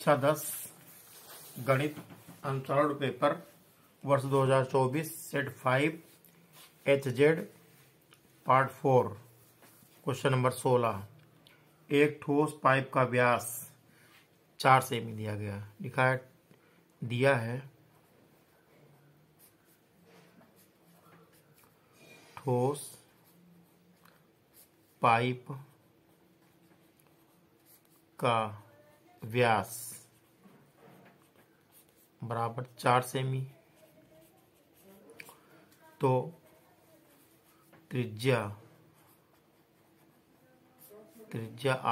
कक्षा 10 गणित unsolved paper वर्ष 2024 set 5 HZ part 4 question number 16। एक ठोस पाइप का व्यास 4 सेमी दिया गया, लिखा है दिया है ठोस पाइप का व्यास बराबर 4 सेमी, तो त्रिज्या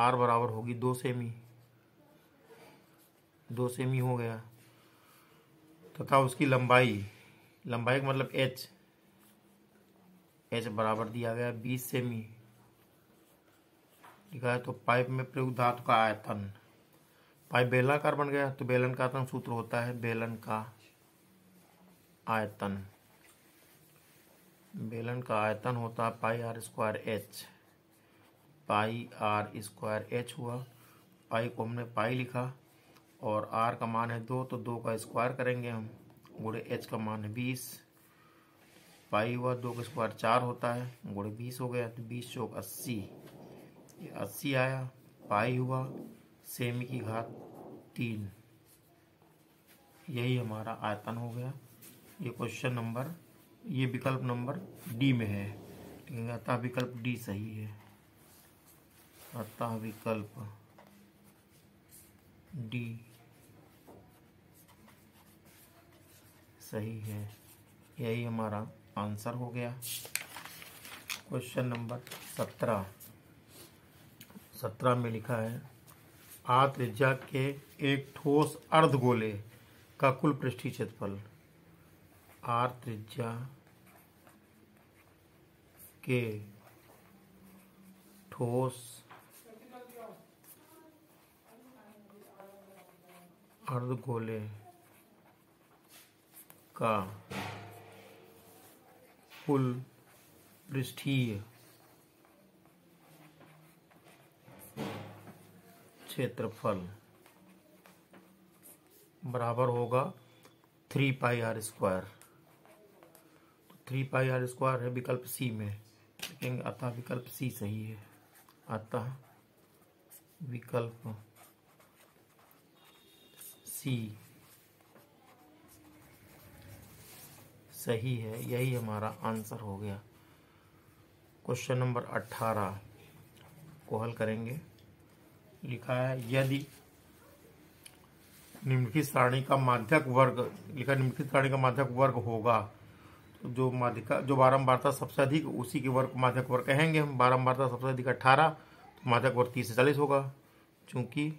R बराबर होगी 2 सेमी। 2 सेमी हो गया तथा उसकी लंबाई का मतलब h बराबर दिया गया 20 सेमी, लिखा है। तो पाइप में प्रयुक्त धातु का आयतन, पाइप बेलनाकार बन गया तो बेलन का आयतन सूत्र होता है बेलन का आयतन होता है पाई आर स्क्वायर एच हुआ। पाई को हमने पाई लिखा और आर का मान है 2, तो 2 का स्क्वायर करेंगे हम, गुणे एच का मान है 20। पाई हुआ 2 का स्क्वायर 4 होता है, गुणे 20 हो गया, तो 20 चौक 80, ये 80 आया। पाई हुआ सेमी की घात 3, यही हमारा आयतन हो गया। ये क्वेश्चन नंबर, ये विकल्प नंबर डी में है, अतः विकल्प डी सही है। अतः विकल्प डी सही है, यही हमारा आंसर हो गया। क्वेश्चन नंबर 17 में लिखा है आ त्रिज्या के एक ठोस अर्धगोले का कुल पृष्ठीय क्षेत्रफल। आर त्रिज्या के ठोस अर्धगोले का कुल पृष्ठीय क्षेत्रफल बराबर होगा 3 पाई आर स्क्वायर। तो 3 पाई आर स्क्वायर है विकल्प सी में, लिखेंगे अतः विकल्प सी सही है। अतः विकल्प सी सही है, यही हमारा आंसर हो गया। क्वेश्चन नंबर 18 को हल करेंगे। लिखा है यदि निम्नलिखित सारणी का माध्यक वर्ग, लिखा निम्नलिखित सारणी का माध्यक वर्ग होगा, तो जो बारंबारता सबसे अधिक उसी के वर्ग माध्यक वर्ग कहेंगे हम। बारंबारता सबसे अधिक 18, तो माध्यक वर्ग 30 से 40 होगा। चूंकि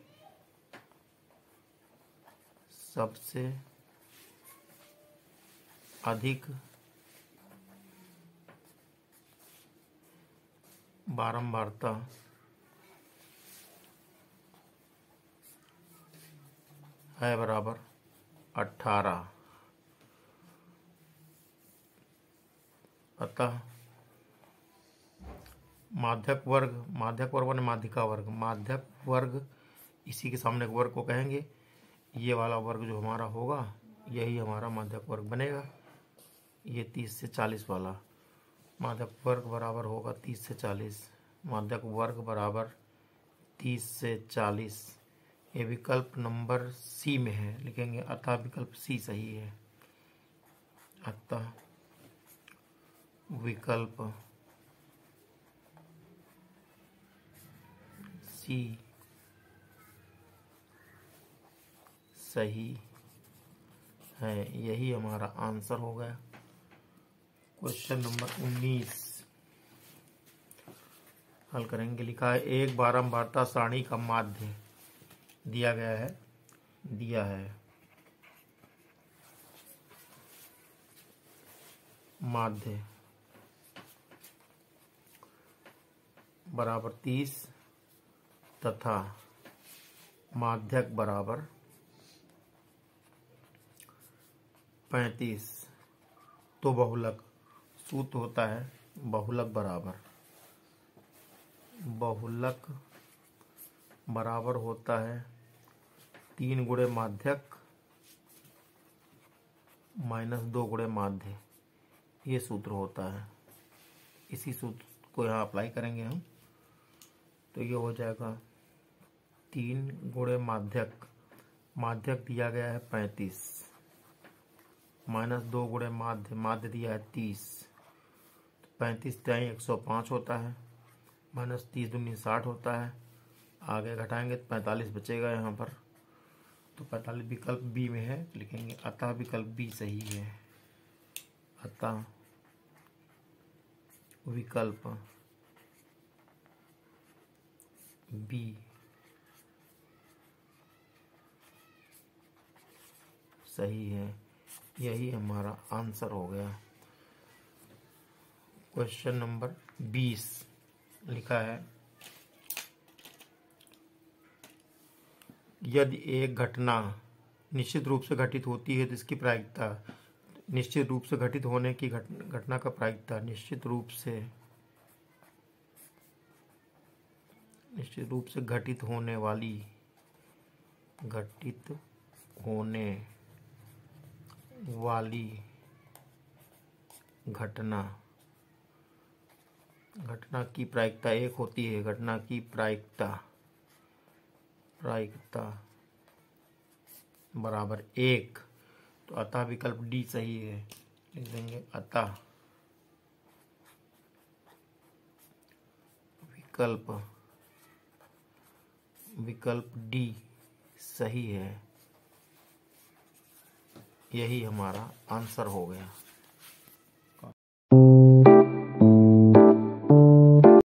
सबसे अधिक बारंबारता है बराबर 18, अतः माध्यक वर्ग बने माध्यिका वर्ग, माध्यक वर्ग इसी के सामने वर्ग को कहेंगे। ये वाला वर्ग जो हमारा होगा यही हमारा माध्यक वर्ग बनेगा। ये 30 से 40 वाला माध्यक वर्ग बराबर होगा 30 से 40, माध्यक वर्ग बराबर 30 से 40। ये विकल्प नंबर सी में है, लिखेंगे अतः विकल्प सी सही है। अतः विकल्प सी सही है, यही हमारा आंसर हो गया। क्वेश्चन नंबर 19 हल करेंगे। लिखा है एक बारंबारता सारणी का माध्य दिया है माध्य बराबर 30 तथा माध्यक बराबर 35, तो बहुलक सूत्र होता है बहुलक बराबर होता है 3 गुणे माध्यक माइनस 2 गुणे माध्य, ये सूत्र होता है। इसी सूत्र को यहाँ अप्लाई करेंगे हम, तो ये हो जाएगा 3 गुणे माध्यक, माध्यक दिया गया है 35, माइनस 2 गुणे माध्य, माध्य दिया है 30, 35 टाइम 105 होता है, माइनस 30 दूनी 60 होता है। आगे घटाएंगे तो 45 बचेगा यहाँ पर, तो 45 विकल्प बी में है, लिखेंगे अतः विकल्प बी सही है। अतः विकल्प बी सही है, यही हमारा आंसर हो गया। क्वेश्चन नंबर 20 लिखा है, यदि एक घटना निश्चित रूप से घटित होती है तो इसकी प्रायिकता, निश्चित रूप से घटित होने की घटना का प्रायिकता, निश्चित रूप से घटित होने वाली, घटित होने वाली घटना की प्रायिकता 1 होती है। घटना की प्रायिकता बराबर 1, तो अतः विकल्प डी सही है, लिख देंगे अतः विकल्प डी सही है, यही हमारा आंसर हो गया।